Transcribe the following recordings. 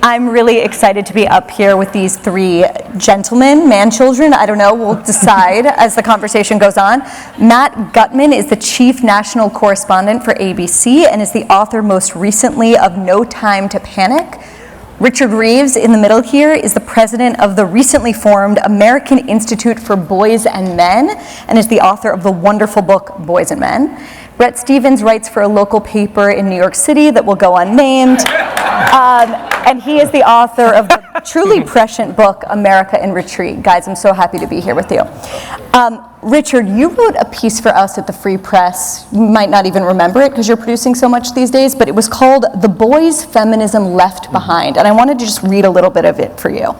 I'm really excited to be up here with these three gentlemen, man-children, I don't know, we'll decide as the conversation goes on. Matt Gutman is the chief national correspondent for ABC and is the author most recently of No Time to Panic. Richard Reeves, in the middle here, is the president of the recently formed American Institute for Boys and Men and is the author of the wonderful book Boys and Men. Bret Stephens writes for a local paper in New York City that will go unnamed. And he is the author of the truly prescient book, America in Retreat. Guys, I'm so happy to be here with you. Richard, you wrote a piece for us at the Free Press. You might not even remember it because you're producing so much these days, but it was called The Boys Feminism Left Behind. And I wanted to just read a little bit of it for you.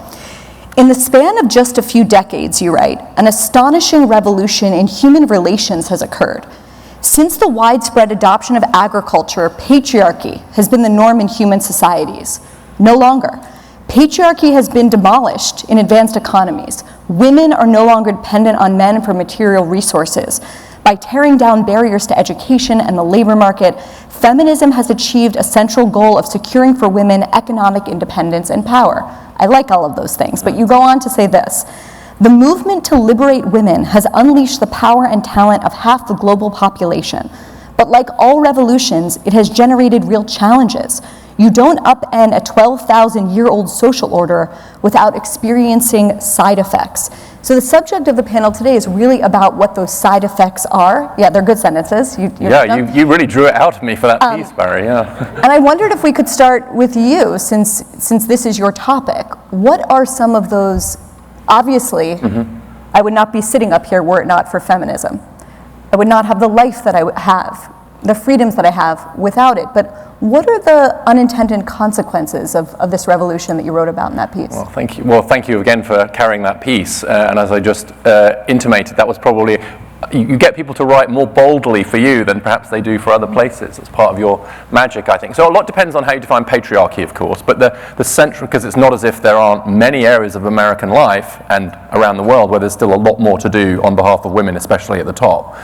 In the span of just a few decades, you write, an astonishing revolution in human relations has occurred. Since the widespread adoption of agriculture, patriarchy has been the norm in human societies. No longer. Patriarchy has been demolished in advanced economies. Women are no longer dependent on men for material resources. By tearing down barriers to education and the labor market, feminism has achieved a central goal of securing for women economic independence and power. I like all of those things, but you go on to say this. The movement to liberate women has unleashed the power and talent of half the global population. But like all revolutions, it has generated real challenges. You don't upend a 12,000-year-old social order without experiencing side effects. So the subject of the panel today is really about what those side effects are. Yeah, they're good sentences. You really drew it out of me for that piece, Bari, yeah. And I wondered if we could start with you, since this is your topic. What are some of those? Obviously, I would not be sitting up here were it not for feminism. I would not have the life that I have, the freedoms that I have without it. But what are the unintended consequences of this revolution that you wrote about in that piece? Well, thank you. Well, thank you again for carrying that piece. And as I just intimated, that was probably, you get people to write more boldly for you than perhaps they do for other places. It's part of your magic, I think. So a lot depends on how you define patriarchy, of course, but the central, because it's not as if there aren't many areas of American life and around the world where there's still a lot more to do on behalf of women, especially at the top.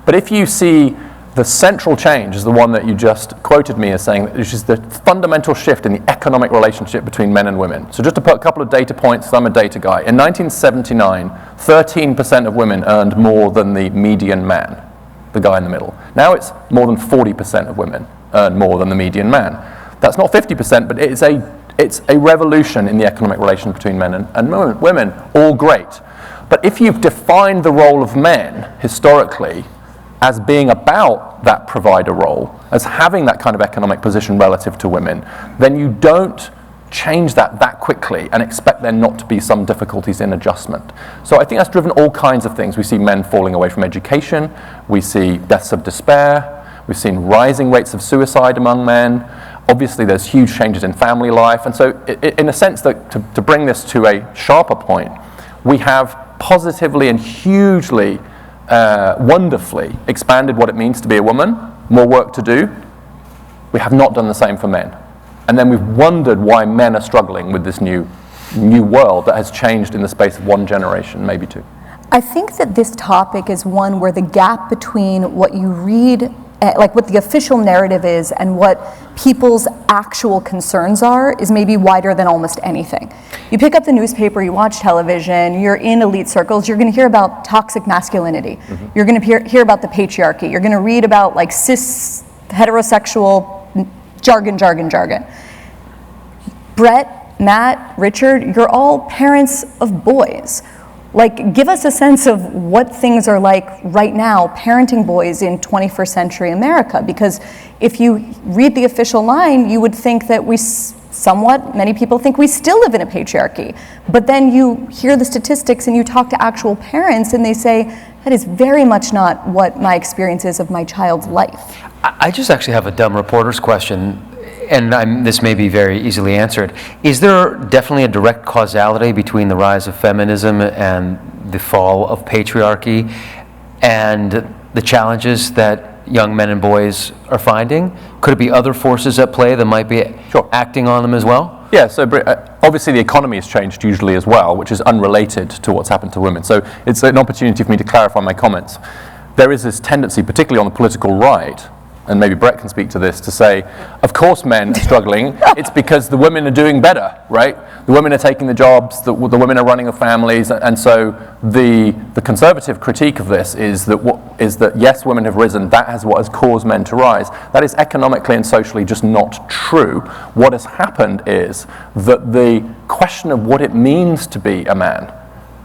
But if you see the central change is the one that you just quoted me as saying, which is the fundamental shift in the economic relationship between men and women. So just to put a couple of data points, I'm a data guy. In 1979, 13% of women earned more than the median man, the guy in the middle. Now it's more than 40% of women earn more than the median man. That's not 50%, but it's a revolution in the economic relation between men and women, all great. But if you've defined the role of men historically as being about that provider role, as having that kind of economic position relative to women, then you don't change that quickly and expect there not to be some difficulties in adjustment. So I think that's driven all kinds of things. We see men falling away from education, we see deaths of despair, we've seen rising rates of suicide among men. Obviously there's huge changes in family life, and so in a sense that to bring this to a sharper point, we have positively and hugely wonderfully expanded what it means to be a woman, more work to do. We have not done the same for men. And then we've wondered why men are struggling with this new world that has changed in the space of one generation, maybe two. I think that this topic is one where the gap between what you read, like what the official narrative is and what people's actual concerns are is maybe wider than almost anything. You pick up the newspaper, you watch television, you're in elite circles, you're going to hear about toxic masculinity. You're going to hear about the patriarchy. You're going to read about like cis, heterosexual jargon. Bret, Matt, Richard, you're all parents of boys. Like, give us a sense of what things are like right now parenting boys in 21st century America, because if you read the official line, you would think that many people think we still live in a patriarchy. But then you hear the statistics and you talk to actual parents and they say, that is very much not what my experience is of my child's life. I just actually have a dumb reporter's question, and this may be very easily answered. Is there definitely a direct causality between the rise of feminism and the fall of patriarchy and the challenges that young men and boys are finding? Could it be other forces at play that might be acting on them as well? Yeah, so obviously the economy has changed hugely as well, which is unrelated to what's happened to women. So it's an opportunity for me to clarify my comments. There is this tendency, particularly on the political right, and maybe Bret can speak to this, to say, of course men are struggling, it's because the women are doing better, right? The women are taking the jobs, the women are running the families, and so the conservative critique of this is that yes, women have risen, that is what has caused men to rise. That is economically and socially just not true. What has happened is that the question of what it means to be a man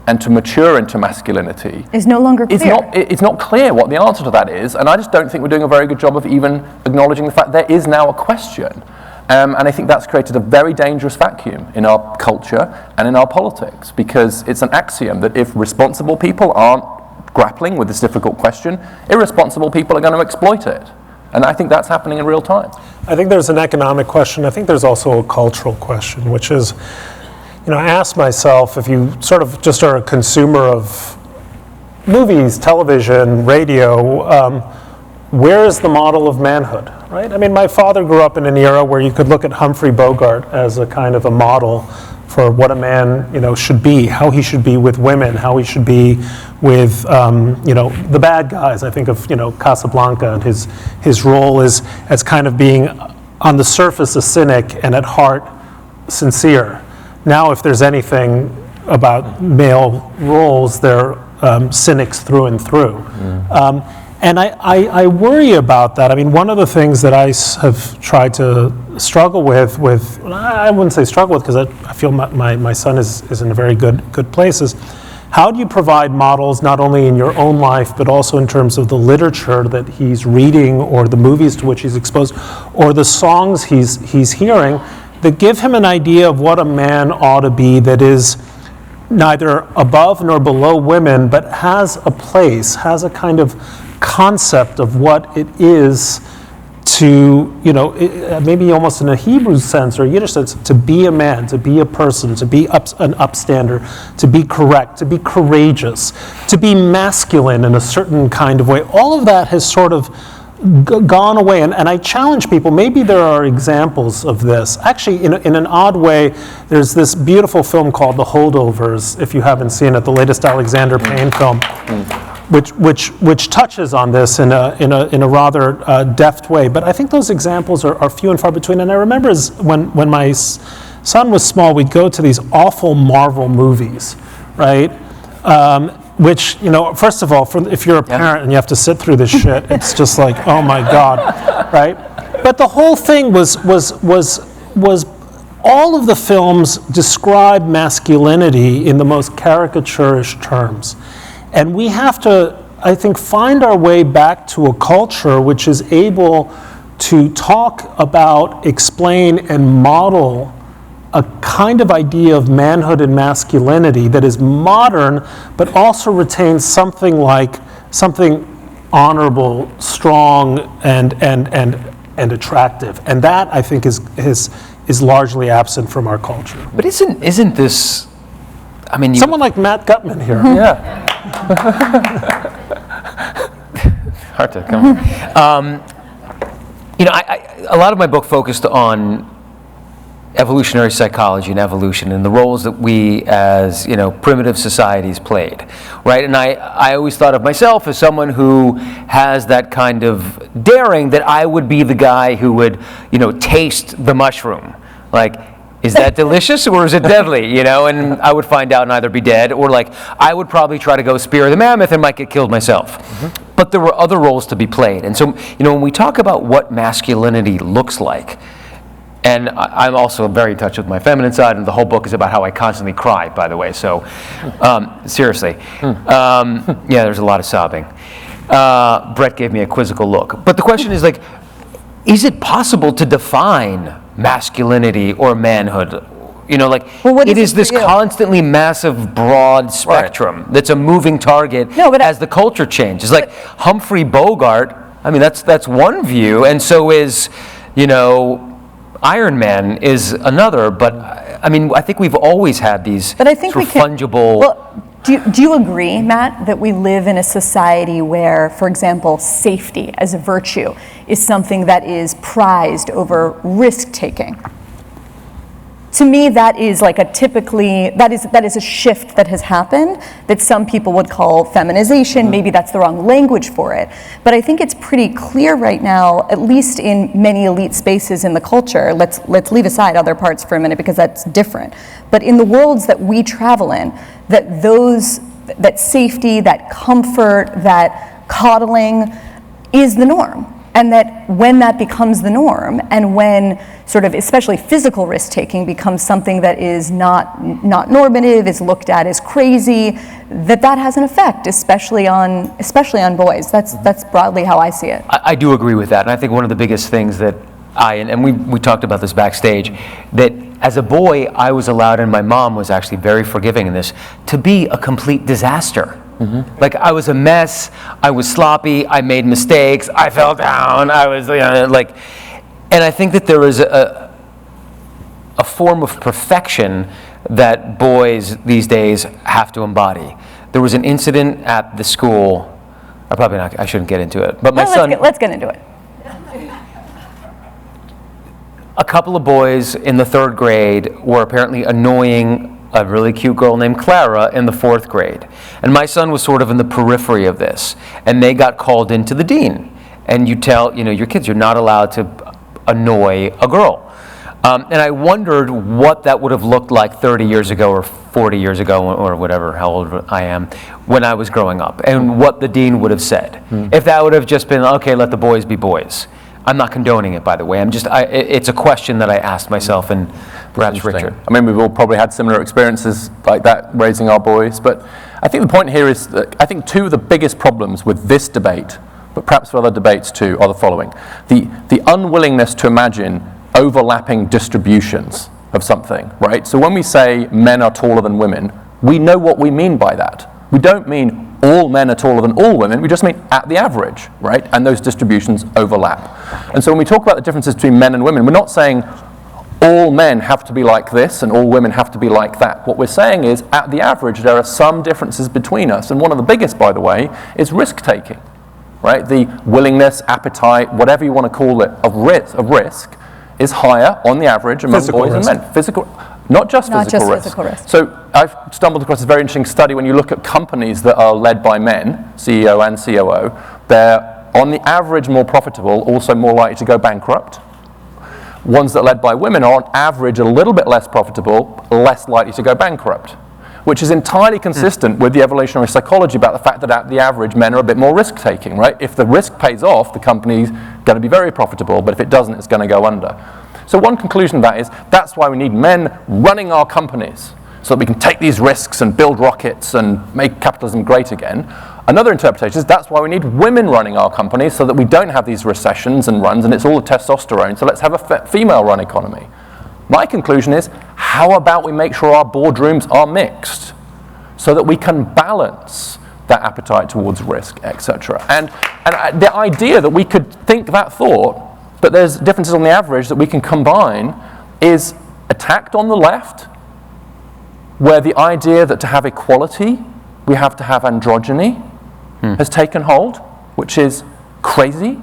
and to mature into masculinity is no longer clear. It's not clear what the answer to that is, and I just don't think we're doing a very good job of even acknowledging the fact there is now a question. And I think that's created a very dangerous vacuum in our culture and in our politics, because it's an axiom that if responsible people aren't grappling with this difficult question, irresponsible people are going to exploit it. And I think that's happening in real time. I think there's an economic question. I think there's also a cultural question, which is, I ask myself, if you sort of just are a consumer of movies, television, radio, where is the model of manhood, right? I mean, my father grew up in an era where you could look at Humphrey Bogart as a kind of a model for what a man, should be, how he should be with women, how he should be with, the bad guys. I think of, Casablanca and his role as kind of being on the surface a cynic and at heart sincere. Now, if there's anything about male roles, they're cynics through and through. And I worry about that. I mean, one of the things that I have tried to struggle with I wouldn't say struggle with, because I feel my son is in a very good place, is how do you provide models not only in your own life, but also in terms of the literature that he's reading, or the movies to which he's exposed, or the songs he's hearing, that give him an idea of what a man ought to be, that is neither above nor below women, but has a place, has a kind of concept of what it is to, maybe almost in a Hebrew sense or a Yiddish sense, to be a man, to be a person, to be an upstander, to be correct, to be courageous, to be masculine in a certain kind of way. All of that has sort of gone away, and I challenge people, maybe there are examples of this. Actually, in an odd way, there's this beautiful film called The Holdovers, if you haven't seen it, the latest Alexander Payne film, which touches on this in a rather deft way. But I think those examples are few and far between. And I remember when my son was small, we'd go to these awful Marvel movies, right? Which, first of all, if you're a parent and you have to sit through this shit, it's just like, oh my God, right? But the whole thing was all of the films describe masculinity in the most caricaturish terms. And we have to, I think, find our way back to a culture which is able to talk about, explain, and model a kind of idea of manhood and masculinity that is modern, but also retains something honorable, strong, and attractive. And that, I think, is largely absent from our culture. But isn't this? I mean, someone like Matt Gutman here. Yeah. Hard to come. A lot of my book focused on evolutionary psychology and evolution and the roles that we as primitive societies played, right? And I always thought of myself as someone who has that kind of daring, that I would be the guy who would taste the mushroom, like, is that delicious or is it deadly? And I would find out and either be dead, or like I would probably try to go spear the mammoth and might get killed myself. But there were other roles to be played. And so when we talk about what masculinity looks like, and I'm also very in touch with my feminine side, and the whole book is about how I constantly cry, by the way. So, seriously. There's a lot of sobbing. Bret gave me a quizzical look. But the question is, like, is it possible to define masculinity or manhood? It is this constantly massive, broad spectrum that's a moving target as the culture changes. Like Humphrey Bogart, I mean, that's one view, and so is, Iron Man is another, but I mean, I think we've always had these fungible. Well, do you agree, Matt, that we live in a society where, for example, safety as a virtue is something that is prized over risk-taking? To me, that is like a typically, that is a shift that has happened that some people would call feminization. Maybe that's the wrong language for it. But I think it's pretty clear right now, at least in many elite spaces in the culture, let's leave aside other parts for a minute because that's different. But in the worlds that we travel in, that safety, that comfort, that coddling is the norm. And that when that becomes the norm, and when sort of especially physical risk-taking becomes something that is not normative, is looked at as crazy, that has an effect, especially on boys. That's broadly how I see it. I do agree with that, and I think one of the biggest things that and we talked about this backstage, that as a boy I was allowed, and my mom was actually very forgiving in this, to be a complete disaster. Like I was a mess, I was sloppy, I made mistakes, I fell down, I was and I think that there is a form of perfection that boys these days have to embody. There was an incident at the school, I shouldn't get into it, but my son... Let's get into it. A couple of boys in the 3rd grade were apparently annoying a really cute girl named Clara in the 4th grade. And my son was sort of in the periphery of this. And they got called into the dean. And you tell, your kids, you're not allowed to annoy a girl. And I wondered what that would have looked like 30 years ago or 40 years ago or whatever, how old I am, when I was growing up. And what the dean would have said. If that would have just been, okay, let the boys be boys. I'm not condoning it, by the way. It's a question that I asked myself, and perhaps Richard. I mean, we've all probably had similar experiences like that raising our boys, but I think the point here is that I think two of the biggest problems with this debate, but perhaps for other debates too, are the following. The unwillingness to imagine overlapping distributions of something, right? So when we say men are taller than women, we know what we mean by that. We don't mean all men are taller than all women, we just mean at the average, right? And those distributions overlap. And so when we talk about the differences between men and women, we're not saying all men have to be like this and all women have to be like that. What we're saying is, at the average, there are some differences between us. And one of the biggest, by the way, is risk-taking, right? The willingness, appetite, whatever you want to call it, of risk is higher on the average among boys and men. Not just physical risk. So I've stumbled across a very interesting study. When you look at companies that are led by men, CEO and COO, they're on the average more profitable, also more likely to go bankrupt. Ones that are led by women are on average a little bit less profitable, less likely to go bankrupt, which is entirely consistent with the evolutionary psychology about the fact that at the average men are a bit more risk-taking, right? If the risk pays off, the company's going to be very profitable, but if it doesn't, it's going to go under. So one conclusion of that is that's why we need men running our companies so that we can take these risks and build rockets and make capitalism great again. Another interpretation is that's why we need women running our companies so that we don't have these recessions and runs and it's all the testosterone, so let's have a female-run economy. My conclusion is, how about we make sure our boardrooms are mixed so that we can balance that appetite towards risk, etc. And the idea that we could think that thought, but there's differences on the average that we can combine, is attacked on the left, where the idea that to have equality, we have to have androgyny has taken hold, which is crazy.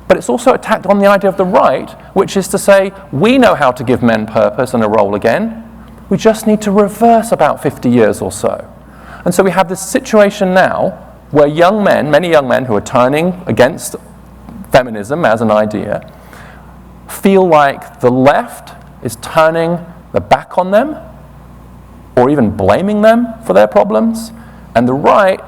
But it's also attacked on the idea of the right, which is to say, we know how to give men purpose and a role again. We just need to reverse about 50 years or so. And so we have this situation now where young men, many young men who are turning against feminism as an idea, feel like the left is turning the back on them or even blaming them for their problems, and the right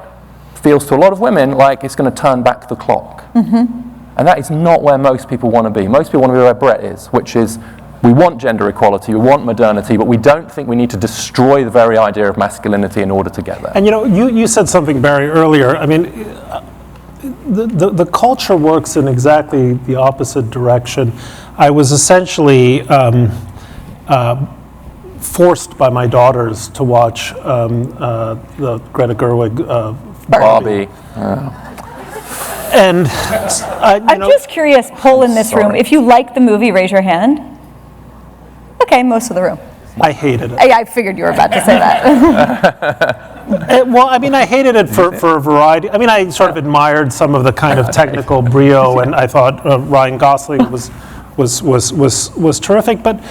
feels to a lot of women like it's going to turn back the clock. And that is not where most people want to be. Most people want to be where Bret is, which is we want gender equality, we want modernity, but we don't think we need to destroy the very idea of masculinity in order to get there. And you said something, Barry, earlier. I mean, the culture works in exactly the opposite direction. I was essentially forced by my daughters to watch the Greta Gerwig Barbie. And I'm just curious, poll in this room. If you like the movie, raise your hand. Okay, most of the room. I hated it. I figured you were about to say that. Well, I mean, I hated it for a variety. I mean, I sort of admired some of the kind of technical brio, and I thought Ryan Gosling was terrific. But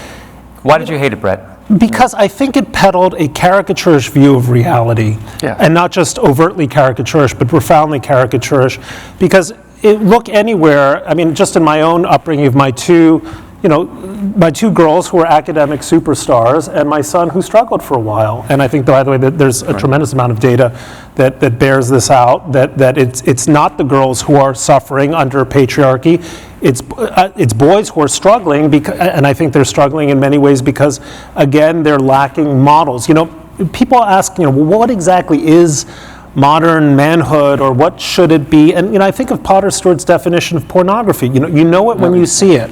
Why did you hate it, Bret? Because I think it peddled a caricaturish view of reality, Yeah. and not just overtly caricaturish, but profoundly caricaturish. Because look anywhere, I mean, just in my own upbringing of my two girls who were academic superstars, and my son who struggled for a while. And I think, by the way, that there's a tremendous amount of data that bears this out, that it's not the girls who are suffering under patriarchy, it's boys who are struggling, and I think they're struggling in many ways because, again, they're lacking models. People ask, well, what exactly is modern manhood, or what should it be? And I think of Potter Stewart's definition of pornography. You know it when you see it.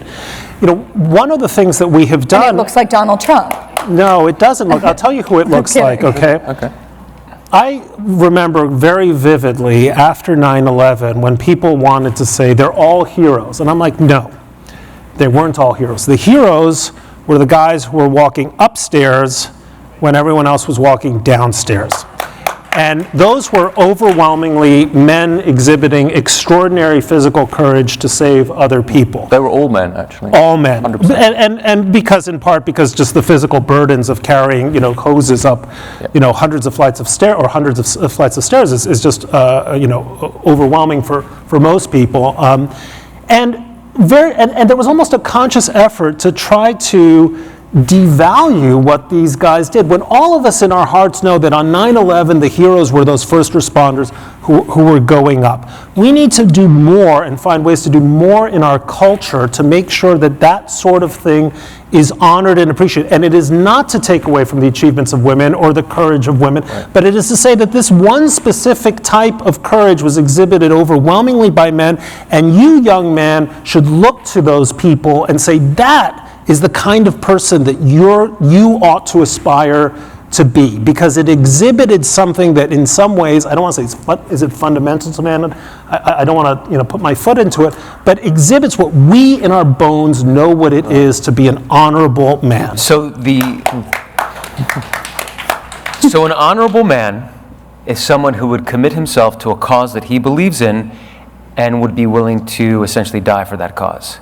One of the things that we have done. And it looks like Donald Trump. No, it doesn't look. I'll tell you who it looks like. Okay. Okay. I remember very vividly after 9/11 when people wanted to say they're all heroes, and I'm like, no, they weren't all heroes. The heroes were the guys who were walking upstairs when everyone else was walking downstairs. And those were overwhelmingly men exhibiting extraordinary physical courage to save other people. They were all men, actually. All men. 100%. And in part because just the physical burdens of carrying, hoses up, hundreds of flights of stairs, or hundreds of flights of stairs is just, overwhelming for most people. And there was almost a conscious effort to try to devalue what these guys did, when all of us in our hearts know that on 9/11 the heroes were those first responders who were going up. We need to do more and find ways to do more in our culture to make sure that sort of thing is honored and appreciated. And it is not to take away from the achievements of women or the courage of women, but it is to say that this one specific type of courage was exhibited overwhelmingly by men, and you, young man, should look to those people and say, that is the kind of person that you ought to aspire to be, because it exhibited something that in some ways, I don't want to say, is it fundamental to manhood? I don't want to put my foot into it, but exhibits what we in our bones know what it is to be an honorable man. So an honorable man is someone who would commit himself to a cause that he believes in and would be willing to essentially die for that cause.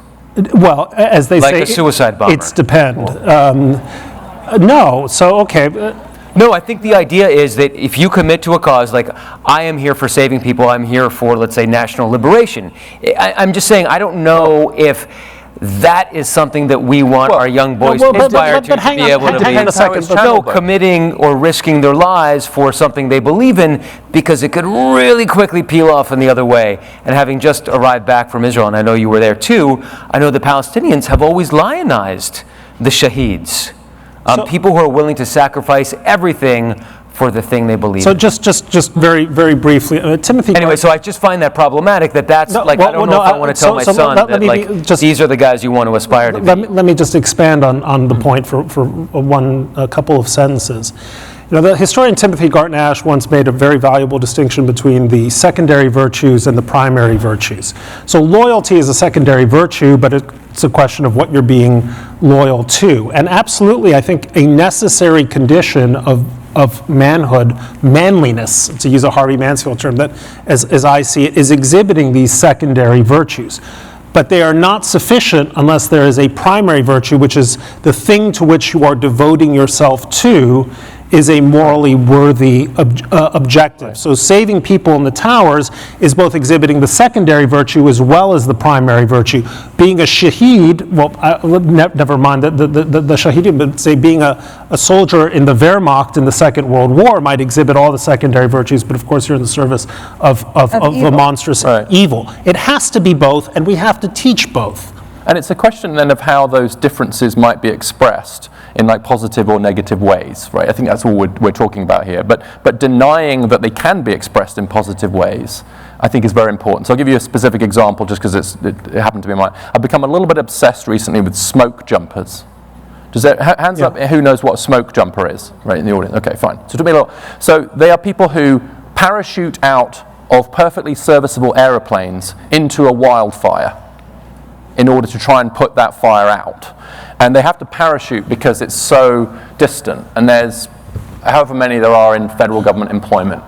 Well, as they say, like a suicide bomber. It's depend. No, so okay. No, I think the idea is that if you commit to a cause, like I am here for saving people, I'm here for, let's say, national liberation. I'm just saying, I don't know if that is something that we want our young boys to aspire to be able to be. Hang on a second. No, committing or risking their lives for something they believe in, because it could really quickly peel off in the other way. And having just arrived back from Israel, and I know you were there too, I know the Palestinians have always lionized the shaheeds. People who are willing to sacrifice everything for the thing they believe in. So just very, very briefly, Timothy. Anyway, so I just find that problematic. I don't know if I want to tell my son that these are the guys you want to aspire to be. Let me just expand on the point for a couple of sentences. The historian Timothy Garton-Ash once made a very valuable distinction between the secondary virtues and the primary virtues. So loyalty is a secondary virtue, but it's a question of what you're being loyal to. And absolutely, I think a necessary condition of manhood, manliness, to use a Harvey Mansfield term, that as I see it, is exhibiting these secondary virtues. But they are not sufficient unless there is a primary virtue, which is the thing to which you are devoting yourself to is a morally worthy objective. Right. So saving people in the towers is both exhibiting the secondary virtue as well as the primary virtue. Being a shaheed, never mind the shaheed, but say being a soldier in the Wehrmacht in the Second World War might exhibit all the secondary virtues, but of course you're in the service of a monstrous evil. It has to be both, and we have to teach both. And it's a question then of how those differences might be expressed in like positive or negative ways, right? I think that's all we're talking about here. But denying that they can be expressed in positive ways, I think is very important. So I'll give you a specific example just because it happened to be mine. I've become a little bit obsessed recently with smoke jumpers. Hands up, who knows what a smoke jumper is, right, in the audience? Okay, fine. So they are people who parachute out of perfectly serviceable aeroplanes into a wildfire in order to try and put that fire out. And they have to parachute because it's so distant, and there's however many there are in federal government employment.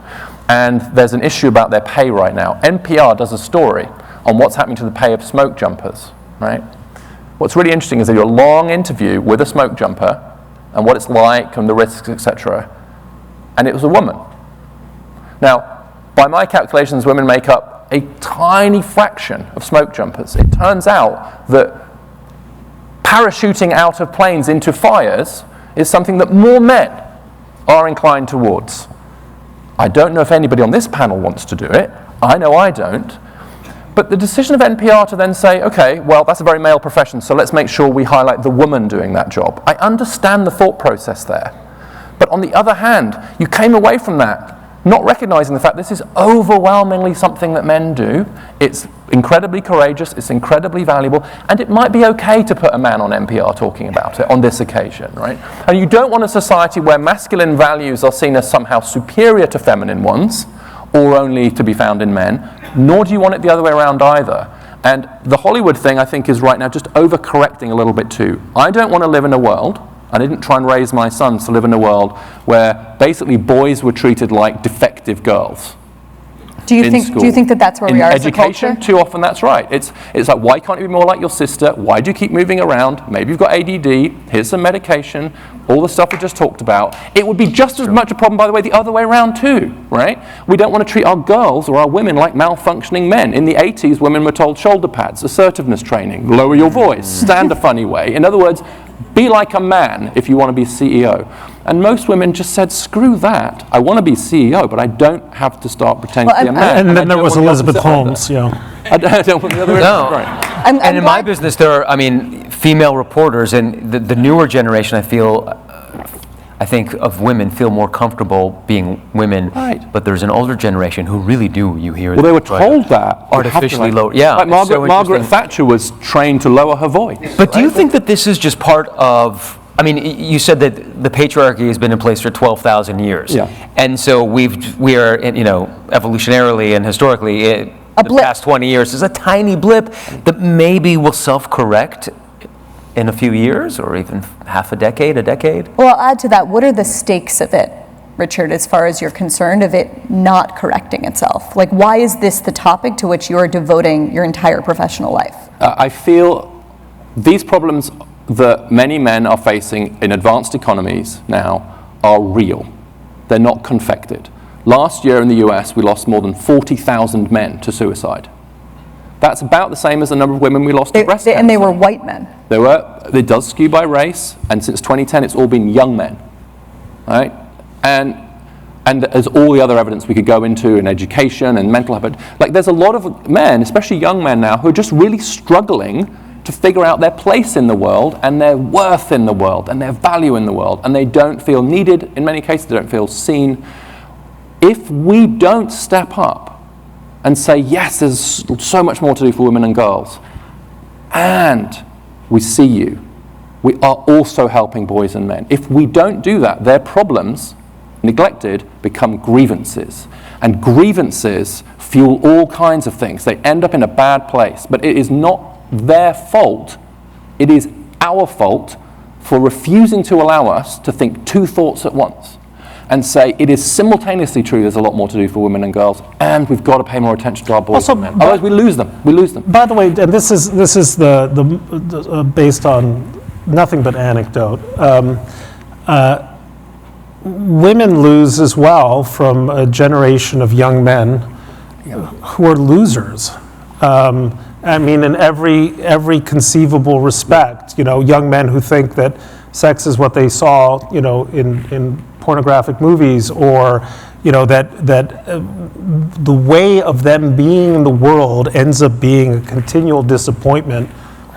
And there's an issue about their pay right now. NPR does a story on what's happening to the pay of smoke jumpers, right? what's really interesting is they do a long interview with a smoke jumper and what it's like and the risks, etc. And it was a woman. Now, by my calculations, women make up a tiny fraction of smoke jumpers. It turns out that parachuting out of planes into fires is something that more men are inclined towards. I don't know if anybody on this panel wants to do it. I know I don't. But the decision of NPR to then say, okay, well, that's a very male profession, so let's make sure we highlight the woman doing that job. I understand the thought process there. But on the other hand, you came away from that not recognizing the fact this is overwhelmingly something that men do. It's incredibly courageous, it's incredibly valuable, and it might be okay to put a man on NPR talking about it on this occasion, right? And you don't want a society where masculine values are seen as somehow superior to feminine ones, or only to be found in men, nor do you want it the other way around either. And the Hollywood thing, I think, is right now just overcorrecting a little bit too. I don't want to live in a world, I didn't try and raise my sons to live in a world where basically boys were treated like defective girls. Do you think that that's where we are as a education, culture? too often that's right. It's like, why can't you be more like your sister? Why do you keep moving around? Maybe you've got ADD, here's some medication, all the stuff we just talked about. It would be just as much a problem, by the way, the other way around too, right? We don't want to treat our girls or our women like malfunctioning men. In the 80s, women were told shoulder pads, assertiveness training, lower your voice, stand a funny way. In other words, be like a man if you want to be CEO. And most women just said, screw that. I want to be CEO, but I don't have to start pretending to be a man. And then there was Elizabeth Holmes, yeah. I don't want the other way around. Right. And in my business, there are, female reporters, and the newer generation, I think of women feel more comfortable being women, right. But there's an older generation who really do, you hear. Well, they were told that. Artificially low, yeah. Like Margaret Thatcher was trained to lower her voice. But do you think that this is just part of, you said that the patriarchy has been in place for 12,000 years. Yeah. And so we are, evolutionarily and historically, the past 20 years is a tiny blip that maybe will self-correct in a few years, or even half a decade? Well, I'll add to that. What are the stakes of it, Richard, as far as you're concerned, of it not correcting itself? Like, why is this the topic to which you're devoting your entire professional life? I feel these problems that many men are facing in advanced economies now are real. They're not confected. Last year in the US, we lost more than 40,000 men to suicide. That's about the same as the number of women we lost to breast cancer. And they were white men. It does skew by race, and since 2010, it's all been young men, right? And there's all the other evidence we could go into in education and mental health. Like, there's a lot of men, especially young men now, who are just really struggling to figure out their place in the world and their worth in the world and their value in the world, and they don't feel needed. In many cases, they don't feel seen. If we don't step up and say, yes, there's so much more to do for women and girls, and we see you, we are also helping boys and men. If we don't do that, their problems, neglected, become grievances. And grievances fuel all kinds of things. They end up in a bad place. But it is not their fault. It is our fault for refusing to allow us to think two thoughts at once and say it is simultaneously true there's a lot more to do for women and girls, and we've got to pay more attention to our boys and men. Otherwise we lose them. By the way, and this is the based on nothing but anecdote. Women lose as well from a generation of young men who are losers. In every conceivable respect. Young men who think that sex is what they saw, in pornographic movies, or that the way of them being in the world ends up being a continual disappointment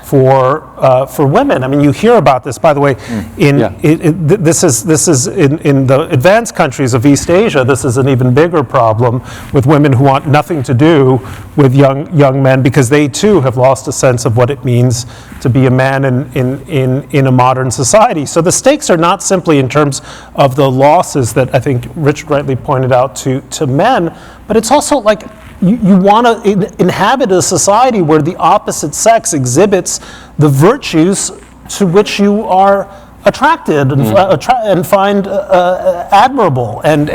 for women. You hear about this, by the way. This is in the advanced countries of East Asia. This is an even bigger problem with women who want nothing to do with young men, because they too have lost a sense of what it means to be a man in a modern society. So the stakes are not simply in terms of the losses that I think Richard rightly pointed out to men, but it's also like, you want to inhabit a society where the opposite sex exhibits the virtues to which you are attracted and find admirable and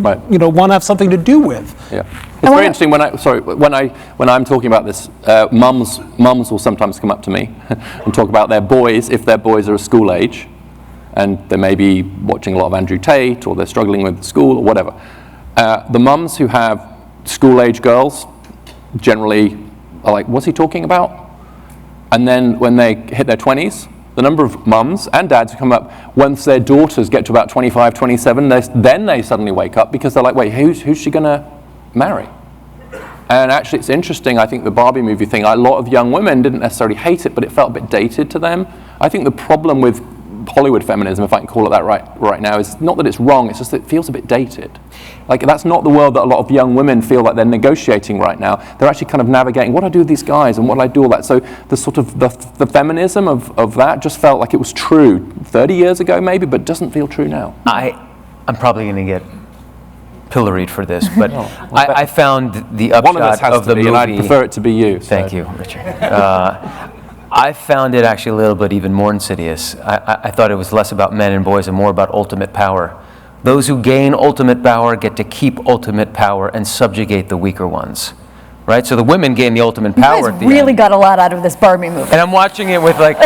right. Want to have something to do with. Yeah. It's very interesting when I'm talking about this, mums will sometimes come up to me and talk about their boys, if their boys are school age, and they may be watching a lot of Andrew Tate, or they're struggling with school or whatever. The mums who have school age girls generally are like, what's he talking about? And then when they hit their 20s, the number of mums and dads who come up, once their daughters get to about 25, 27, then they suddenly wake up because they're like, wait, who's she going to marry? And actually it's interesting, I think the Barbie movie thing, a lot of young women didn't necessarily hate it, but it felt a bit dated to them. I think the problem with Hollywood feminism, if I can call it that right now, is not that it's wrong, it's just that it feels a bit dated. Like, that's not the world that a lot of young women feel like they're negotiating right now. They're actually kind of navigating, what do I do with these guys, and what do I do all that? So the sort of, the feminism of that just felt like it was true 30 years ago maybe, but doesn't feel true now. I'm probably going to get pilloried for this, but I found the upshot One of us has of to the be, movie. and I'd prefer it to be you. Thank you, Richard. I found it actually a little bit even more insidious. I thought it was less about men and boys and more about ultimate power. Those who gain ultimate power get to keep ultimate power and subjugate the weaker ones, right? So the women gain the ultimate power You at guys the really end. got a lot out of this Barbie movie. And I'm watching it with like,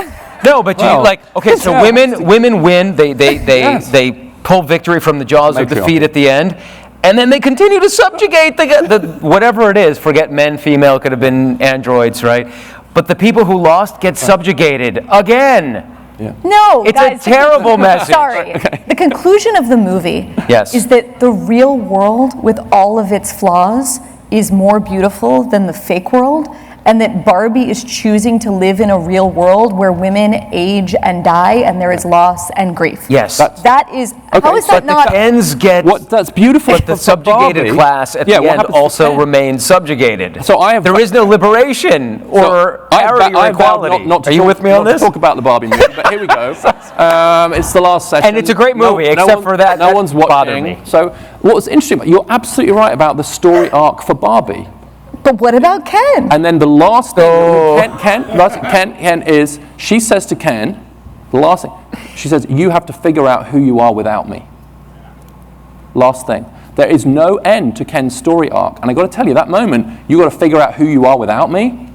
no, but you like, okay, so women win. They pull victory from the jaws of defeat at the end. And then they continue to subjugate the whatever it is. Forget men, female, could have been androids, right? But the people who lost get subjugated again. Yeah. No, It's guys, a terrible message. Sorry. The conclusion of the movie is that the real world, with all of its flaws, is more beautiful than the fake world, and that Barbie is choosing to live in a real world where women age and die, and there is loss and grief. Yes. That is, how is that not? Ends get that's beautiful. But the subjugated class at the end also remains subjugates. So there is no liberation or parity or equality. Not Are you with me on this? To talk about the Barbie movie, but here we go. It's the last session. And it's a great movie, except for that. No one's bothering me. So what was interesting, you're absolutely right about the story arc for Barbie. But what about Ken? And then the last thing, Ken is, she says to Ken, the last thing, she says, you have to figure out who you are without me. Last thing. There is no end to Ken's story arc. And I got to tell you, that moment, you got to figure out who you are without me.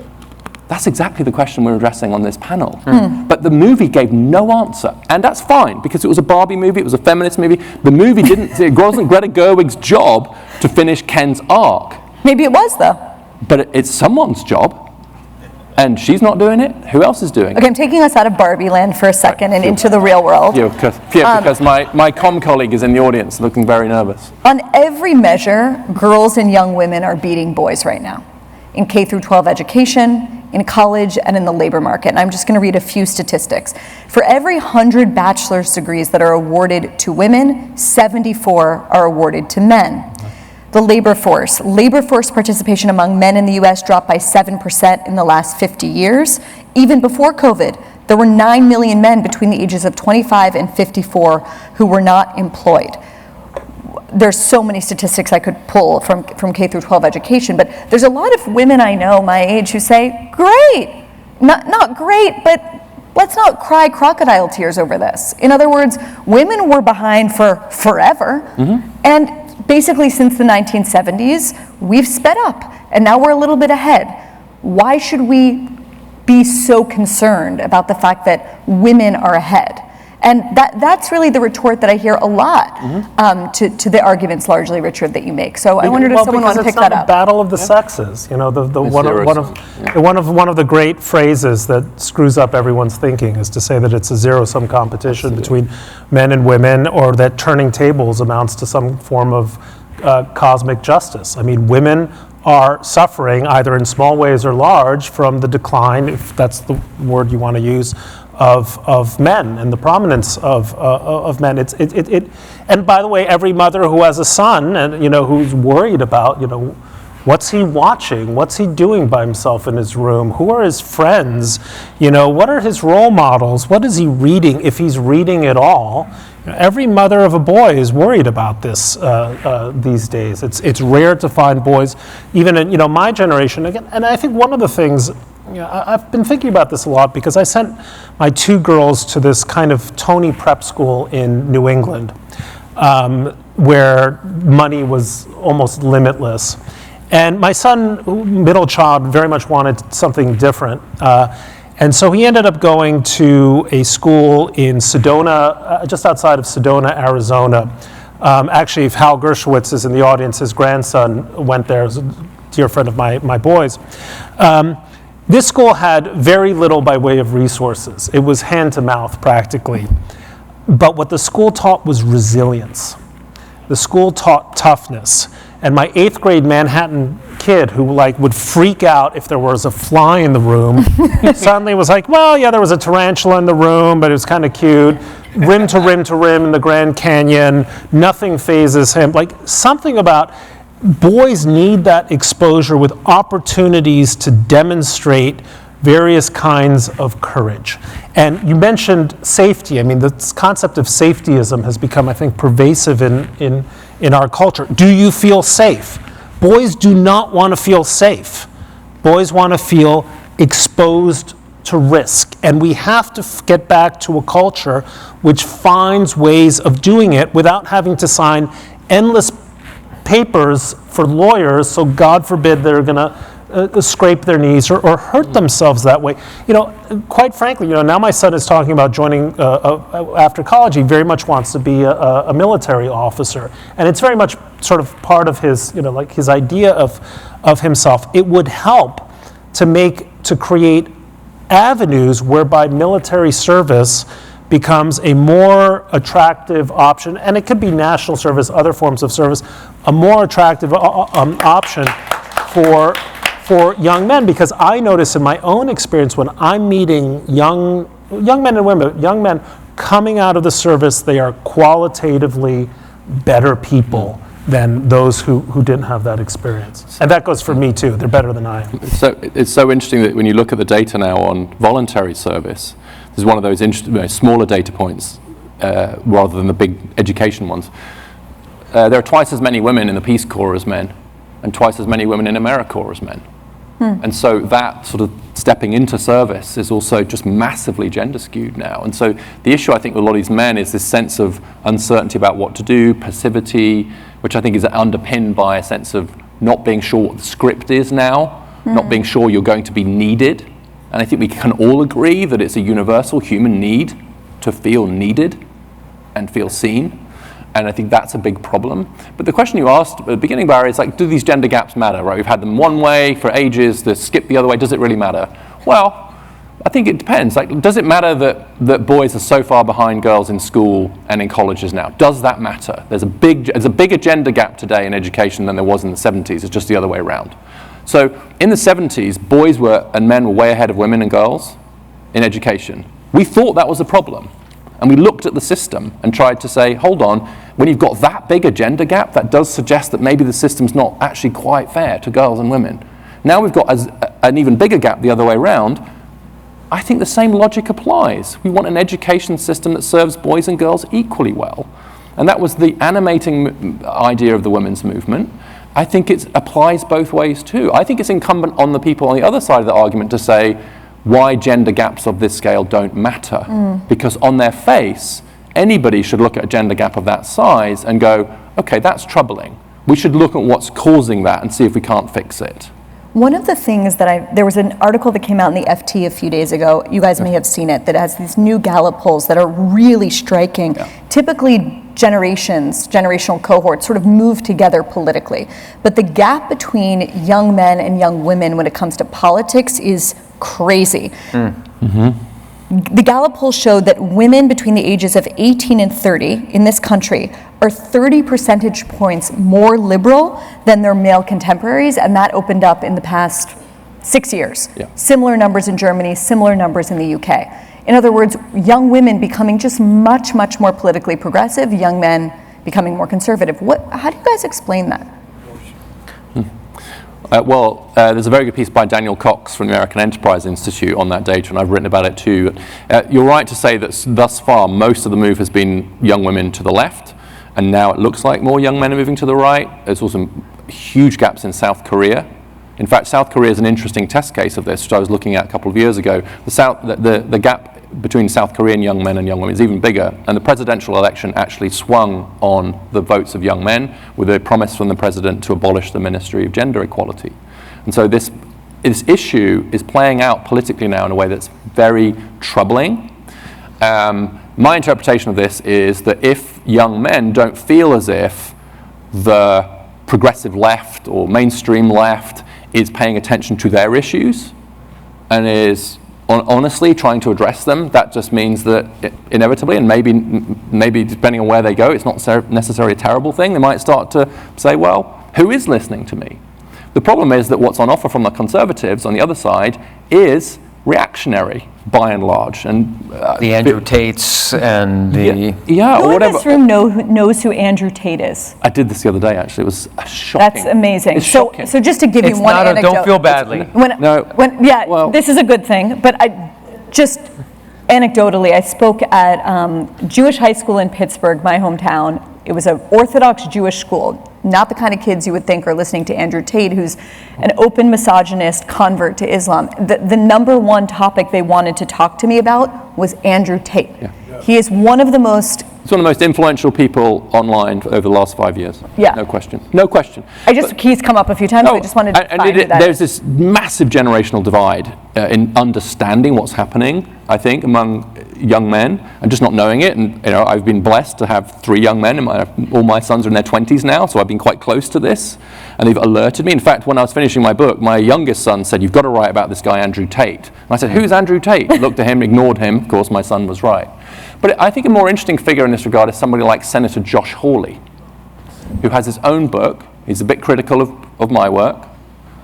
That's exactly the question we're addressing on this panel. But the movie gave no answer. And that's fine, because it was a Barbie movie, it was a feminist movie. The movie it wasn't Greta Gerwig's job to finish Ken's arc. Maybe it was, though. But it's someone's job, and she's not doing it. Who else is doing it? Okay, I'm taking us out of Barbie land for a second and into the real world. Because my comm colleague is in the audience looking very nervous. On every measure, girls and young women are beating boys right now. In K through 12 education, in college, and in the labor market. And I'm just going to read a few statistics. For every 100 bachelor's degrees that are awarded to women, 74 are awarded to men. The labor force participation among men in the US dropped by 7% in the last 50 years. Even before COVID, there were 9 million men between the ages of 25 and 54 who were not employed. There's so many statistics I could pull from K through 12 education, but there's a lot of women I know my age who say, great, not great, but let's not cry crocodile tears over this. In other words, women were behind for forever, and basically since the 1970s, we've sped up, and now we're a little bit ahead. Why should we be so concerned about the fact that women are ahead? And that's really the retort that I hear a lot to the arguments largely, Richard, that you make. So I wondered if someone wanted to pick that up. It's not a battle of the sexes. You know, one of the great phrases that screws up everyone's thinking is to say that it's a zero-sum competition between men and women, or that turning tables amounts to some form of cosmic justice. I mean, women are suffering, either in small ways or large, from the decline, if that's the word you want to use, of men and the prominence of men. And by the way, every mother who has a son and who's worried about what's he watching, what's he doing by himself in his room, who are his friends, what are his role models, what is he reading, if he's reading at all. Every mother of a boy is worried about this these days. It's rare to find boys, even in my generation. Again, and I think one of the things. I've been thinking about this a lot because I sent my two girls to this kind of Tony prep school in New England, where money was almost limitless. And my son, middle child, very much wanted something different. And so he ended up going to a school in Sedona, just outside of Sedona, Arizona. Actually, if Hal Dershowitz is in the audience, his grandson went there, as a dear friend of my boys. This school had very little by way of resources. It was hand to mouth, practically. But what the school taught was resilience. The school taught toughness. And my 8th grade Manhattan kid who would freak out if there was a fly in the room suddenly was like, well, yeah, there was a tarantula in the room, but it was kind of cute. Rim to rim to rim in the Grand Canyon. Nothing phases him. Like, something about boys need that exposure with opportunities to demonstrate various kinds of courage. And you mentioned safety. I mean, the concept of safetyism has become, I think, pervasive in our culture. Do you feel safe? Boys do not want to feel safe. Boys want to feel exposed to risk. And we have to get back to a culture which finds ways of doing it without having to sign endless papers for lawyers, so God forbid they're going to scrape their knees or hurt themselves that way. Quite frankly, now my son is talking about joining after college. He very much wants to be a military officer, and it's very much sort of part of his, like his idea of himself. It would help to create avenues whereby military service becomes a more attractive option, and it could be national service, other forms of service, a more attractive option for young men, because I notice in my own experience when I'm meeting young men and women, young men coming out of the service, they are qualitatively better people than those who didn't have that experience. And that goes for me too. They're better than I am. So it's so interesting that when you look at the data now on voluntary service, this is one of those smaller data points rather than the big education ones. There are twice as many women in the Peace Corps as men, and twice as many women in AmeriCorps as men. And so that sort of stepping into service is also just massively gender skewed now. And so the issue, I think, with a lot of these men is this sense of uncertainty about what to do, passivity, which I think is underpinned by a sense of not being sure what the script is now, not being sure you're going to be needed. And I think we can all agree that it's a universal human need to feel needed and feel seen. And I think that's a big problem. But the question you asked at the beginning, Barry, is like, do these gender gaps matter, right? We've had them one way for ages, the skip the other way, does it really matter? Well, I think it depends. Like, does it matter that boys are so far behind girls in school and in colleges now? Does that matter? There's a bigger gender gap today in education than there was in the 70s. It's just the other way around. So in the 70s, boys and men were way ahead of women and girls in education. We thought that was a problem. And we looked at the system and tried to say, hold on, when you've got that big a gender gap, that does suggest that maybe the system's not actually quite fair to girls and women. Now we've got an even bigger gap the other way around. I think the same logic applies. We want an education system that serves boys and girls equally well. And that was the animating idea of the women's movement. I think it applies both ways too. I think it's incumbent on the people on the other side of the argument to say why gender gaps of this scale don't matter. Because on their face, anybody should look at a gender gap of that size and go, okay, that's troubling. We should look at what's causing that and see if we can't fix it. One of the things that there was an article that came out in the FT a few days ago, you guys may have seen it, that has these new Gallup polls that are really striking. Typically generational cohorts sort of move together politically. But the gap between young men and young women when it comes to politics is crazy. The Gallup poll showed that women between the ages of 18 and 30 in this country are 30 percentage points more liberal than their male contemporaries, and that opened up in the past 6 years. Similar numbers in Germany, similar numbers in the UK. In other words, young women becoming just much, much more politically progressive, young men becoming more conservative. How do you guys explain that? There's a very good piece by Daniel Cox from the American Enterprise Institute on that data, and I've written about it too. You're right to say that thus far, most of the move has been young women to the left, and now it looks like more young men are moving to the right. There's also huge gaps in South Korea. In fact, South Korea is an interesting test case of this, which I was looking at a couple of years ago. The gap between South Korean young men and young women is even bigger. And the presidential election actually swung on the votes of young men with a promise from the president to abolish the Ministry of Gender Equality. And so this issue is playing out politically now in a way that's very troubling. My interpretation of this is that if young men don't feel as if the progressive left or mainstream left is paying attention to their issues and is honestly trying to address them, that just means that inevitably, and maybe depending on where they go, it's not necessarily a terrible thing. They might start to say, well, who is listening to me? The problem is that what's on offer from the conservatives on the other side is reactionary, by and large. And the Andrew Tates and the... Yeah, or Who in whatever. this room knows who Andrew Tate is? I did this the other day, actually. It was shocking. That's amazing. It's shocking. So just to give you It's one not a, anecdote. don't feel badly. Well- this is a good thing, but just anecdotally, I spoke at Jewish high school in Pittsburgh, my hometown. It was an Orthodox Jewish school, not the kind of kids you would think are listening to Andrew Tate, who's an open misogynist convert to Islam. The number one topic they wanted to talk to me about was Andrew Tate. Yeah. He is one of the most... It's one of the most influential people online over the last 5 years. Yeah. No question. No question. He's come up a few times, so I just wanted to find who that there's is. this massive generational divide in understanding what's happening, I think, among young men and just not knowing it. And I've been blessed to have 3 young men, and all my sons are in their 20s now, so I've been quite close to this, and they've alerted me. In fact, when I was finishing my book, my youngest son said, "You've got to write about this guy Andrew Tate." And I said, "Who's Andrew Tate?" Looked at him, ignored him. Of course, my son was right. But I think a more interesting figure in this regard is somebody like Senator Josh Hawley, who has his own book. He's a bit critical of my work,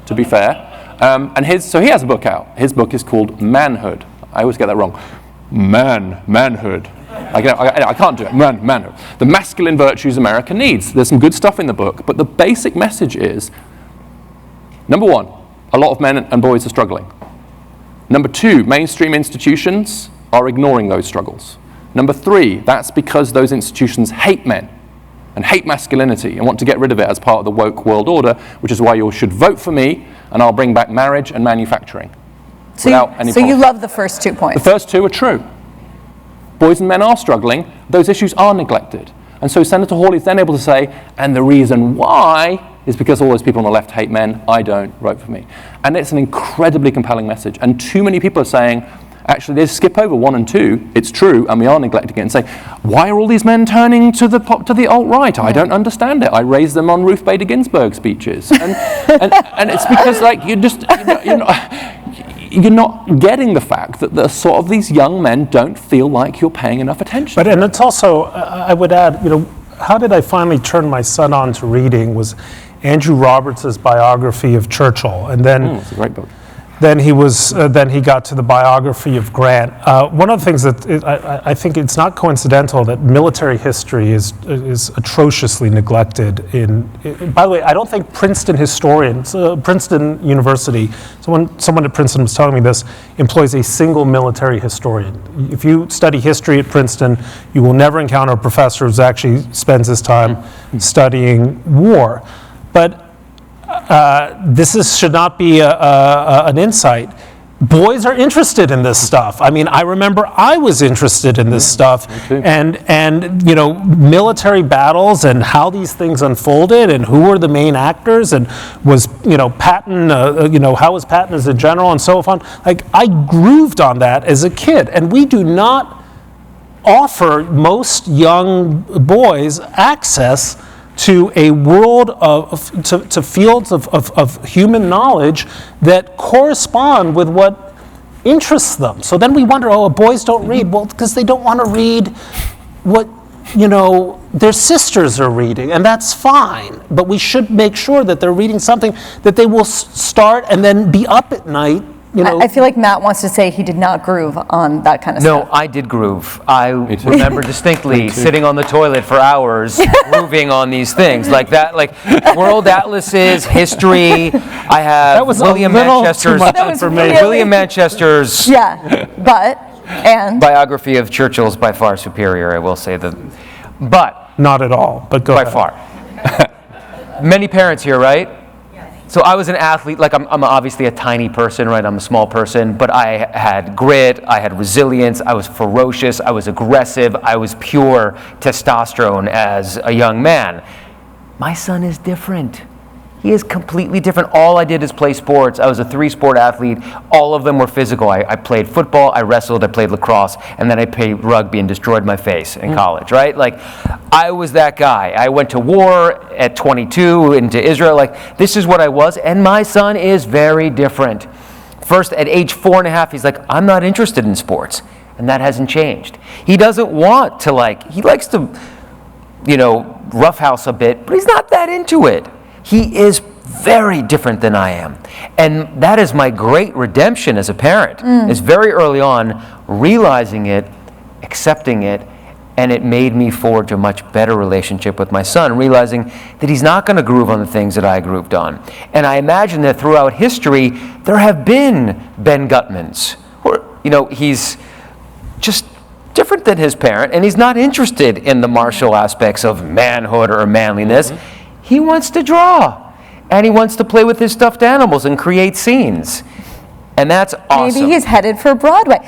to be fair. So he has a book out. His book is called Manhood. I always get that wrong. Manhood. I can't do it. Manhood. The masculine virtues America needs. There's some good stuff in the book, but the basic message is, number 1, a lot of men and boys are struggling. Number 2, mainstream institutions are ignoring those struggles. Number 3, that's because those institutions hate men and hate masculinity and want to get rid of it as part of the woke world order, which is why you should vote for me, and I'll bring back marriage and manufacturing. So you love the first 2 points. The first 2 are true. Boys and men are struggling. Those issues are neglected. And so Senator Hawley is then able to say, and the reason why is because all those people on the left hate men, I don't, vote for me. And it's an incredibly compelling message. And too many people are saying, actually, they skip over 1 and 2. It's true, and we are neglecting it, and say, why are all these men turning to the alt-right? I don't understand it. I raised them on Ruth Bader Ginsburg speeches, and it's because you're not getting the fact that the sort of these young men don't feel like you're paying enough attention. But and it's also, I would add, how did I finally turn my son on to reading was Andrew Roberts' biography of Churchill, and then. It's a great book. Then he got to the biography of Grant. One of the things that I think it's not coincidental that military history is atrociously neglected by the way, I don't think Princeton historians, Princeton University, someone at Princeton was telling me this, employs a single military historian. If you study history at Princeton, you will never encounter a professor who actually spends his time studying war. But this should not be an insight. Boys are interested in this stuff. I mean, I remember I was interested in this stuff, and military battles and how these things unfolded and who were the main actors and was Patton, how was Patton as a general and so on. Like, I grooved on that as a kid, and we do not offer most young boys access to a world to fields of human knowledge that correspond with what interests them. So then we wonder, boys don't read. Well, because they don't want to read what their sisters are reading, and that's fine. But we should make sure that they're reading something that they will start and then be up at night. I feel like Matt wants to say he did not groove on that kind of stuff. No, I did groove. I remember distinctly sitting on the toilet for hours grooving on these things like that, like world atlases, history. I have that was William Manchester's William Manchester's biography of Churchill is by far superior. I will say that, but not at all. But go by ahead. far. Many parents here, right? So I was an athlete, like I'm obviously a tiny person, right? I'm a small person, but I had grit, I had resilience, I was ferocious, I was aggressive, I was pure testosterone as a young man. My son is different. He is completely different. All I did is play sports. I was a 3-sport athlete. All of them were physical. I played football, I wrestled, I played lacrosse, and then I played rugby and destroyed my face in college, right? Like, I was that guy. I went to war at 22 into Israel. Like, this is what I was, and my son is very different. First, at age 4.5, he's like, I'm not interested in sports, and that hasn't changed. He doesn't want to, he likes to, roughhouse a bit, but he's not that into it. He is very different than I am. And that is my great redemption as a parent, is very early on realizing it, accepting it, and it made me forge a much better relationship with my son, realizing that he's not going to groove on the things that I grooved on. And I imagine that throughout history, there have been Ben Gutmans, or, he's just different than his parent, and he's not interested in the martial aspects of manhood or manliness. He wants to draw, and he wants to play with his stuffed animals and create scenes. And that's awesome. Maybe he's headed for Broadway.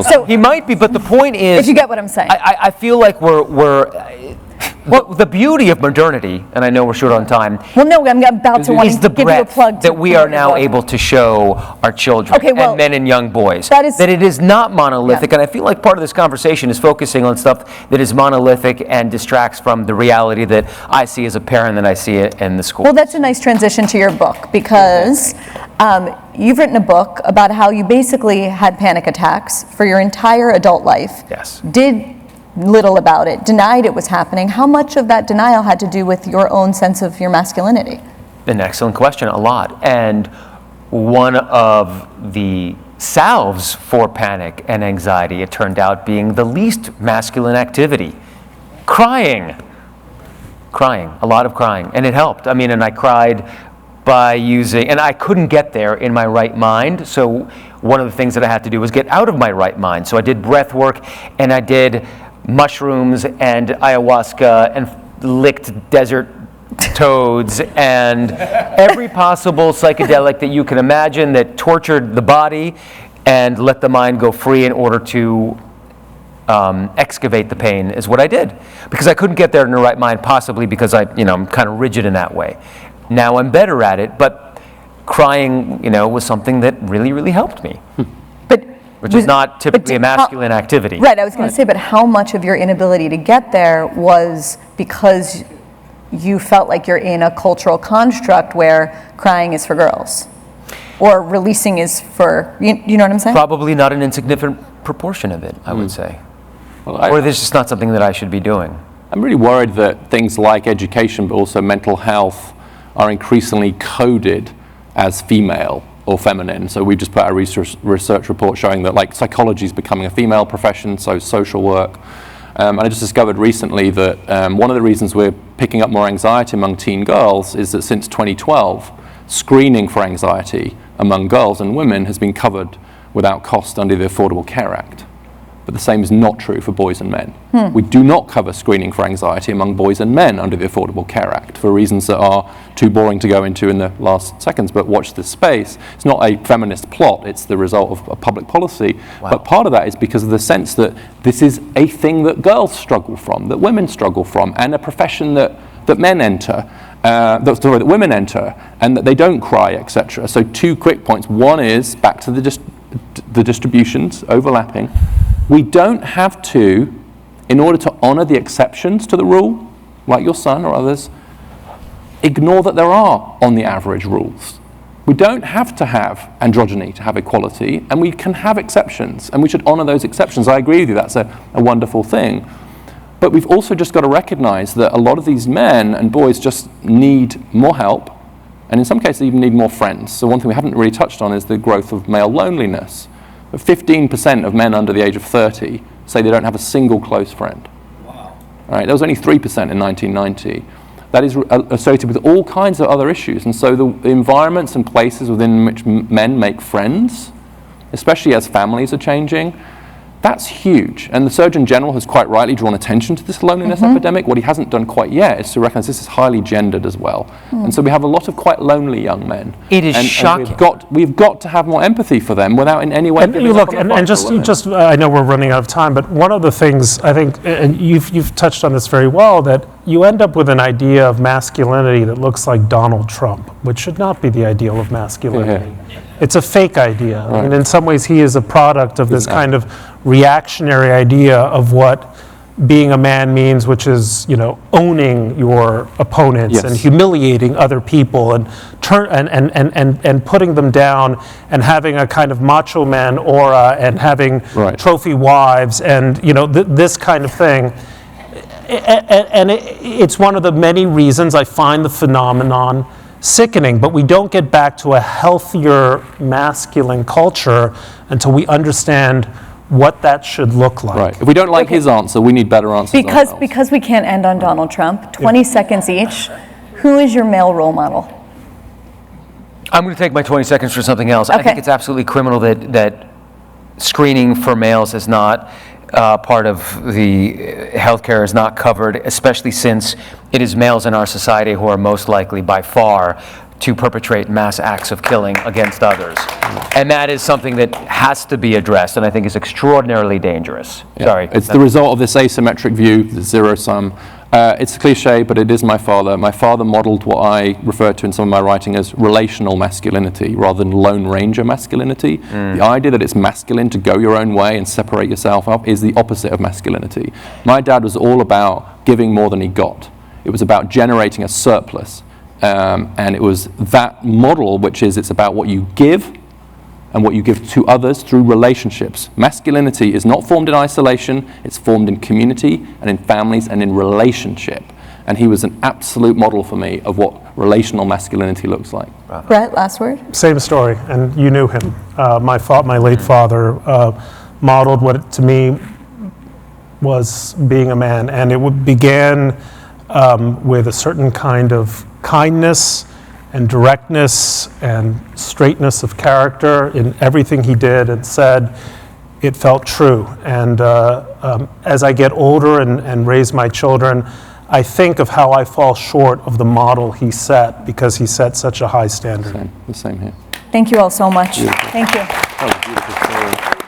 So he might be, but the point is... If you get what I'm saying. I feel like well, the beauty of modernity, and I know we're short on time... Well, no, I'm about to want to give you a plug. That we are now able to show our children and men and young boys. That it is not monolithic, and I feel like part of this conversation is focusing on stuff that is monolithic and distracts from the reality that I see as a parent and I see it in the school. Well, that's a nice transition to your book, because you've written a book about how you basically had panic attacks for your entire adult life. Yes. Did little about it, denied it was happening. How much of that denial had to do with your own sense of your masculinity? An excellent question, a lot. And one of the salves for panic and anxiety, it turned out, being the least masculine activity. Crying, a lot of crying, and it helped. And I cried by using, and I couldn't get there in my right mind, so one of the things that I had to do was get out of my right mind. So I did breath work, and I did mushrooms and ayahuasca and licked desert toads and every possible psychedelic that you can imagine that tortured the body and let the mind go free in order to excavate the pain is what I did. Because I couldn't get there in the right mind, possibly because I'm kind of rigid in that way. Now I'm better at it, but crying, was something that really, really helped me. Which is not typically a masculine activity. Right, I was going to say, but how much of your inability to get there was because you felt like you're in a cultural construct where crying is for girls? Or releasing is for, you know what I'm saying? Probably not an insignificant proportion of it, I would say. Or this is not something that I should be doing. I'm really worried that things like education, but also mental health, are increasingly coded as female or feminine. So we just put out a research report showing that psychology is becoming a female profession, so social work. And I just discovered recently that one of the reasons we're picking up more anxiety among teen girls is that since 2012, screening for anxiety among girls and women has been covered without cost under the Affordable Care Act. But the same is not true for boys and men. We do not cover screening for anxiety among boys and men under the Affordable Care Act for reasons that are too boring to go into in the last seconds, but watch this space. It's not a feminist plot, it's the result of a public policy. Wow. But part of that is because of the sense that this is a thing that girls struggle from, that women struggle from, and a profession that men enter, that women enter, and that they don't cry, etc. So 2 quick points. One is, back to the distributions, overlapping. We don't have to, in order to honor the exceptions to the rule, like your son or others, ignore that there are, on the average, rules. We don't have to have androgyny to have equality, and we can have exceptions, and we should honor those exceptions. I agree with you, that's a wonderful thing. But we've also just got to recognize that a lot of these men and boys just need more help, and in some cases even need more friends. So one thing we haven't really touched on is the growth of male loneliness. But 15% of men under the age of 30 say they don't have a single close friend. Wow. Right? That was only 3% in 1990. That is associated with all kinds of other issues. And so the environments and places within which men make friends, especially as families are changing, That's huge. And the Surgeon General has quite rightly drawn attention to this loneliness epidemic. What he hasn't done quite yet is to recognize this is highly gendered as well. And so we have a lot of quite lonely young men. It is shocking. And we've got to have more empathy for them without in any way And you look, and just I know we're running out of time, but one of the things I think, and you've touched on this very well, that you end up with an idea of masculinity that looks like Donald Trump, which should not be the ideal of masculinity. It's a fake idea. I mean, in some ways, he is a product of this kind of reactionary idea of what being a man means, which is, you know, owning your opponents and humiliating other people and and putting them down and having a kind of macho man aura and having trophy wives and, you know, this kind of thing. And it's one of the many reasons I find the phenomenon sickening, but we don't get back to a healthier masculine culture until we understand what that should look like. Right. If we don't like his answer, we need better answers ourselves. Because we can't end on Donald Trump, 20 seconds each, who is your male role model? I'm going to take my 20 seconds for something else. I think it's absolutely criminal that screening for males is not part of the healthcare, is not covered, especially since it is males in our society who are most likely by far to perpetrate mass acts of killing against others. And that is something that has to be addressed and I think is extraordinarily dangerous. Sorry. It's the result of this asymmetric view, the zero-sum. It's a cliche, but it is my father. My father modeled what I refer to in some of my writing as relational masculinity rather than Lone Ranger masculinity. The idea that it's masculine to go your own way and separate yourself up is the opposite of masculinity. My dad was all about giving more than he got. It was about generating a surplus. And it was that model, which is it's about what you give and what you give to others through relationships. Masculinity is not formed in isolation, it's formed in community and in families and in relationship. And he was an absolute model for me of what relational masculinity looks like. Bret, last word? Same story, and you knew him. My late father modeled what to me was being a man, and it began with a certain kind of kindness and directness and straightness of character in everything he did and said. It felt true. And as I get older and raise my children, I think of how I fall short of the model he set because he set such a high standard. The same here. Thank you all so much. Beautiful. Thank you. That was a beautiful story.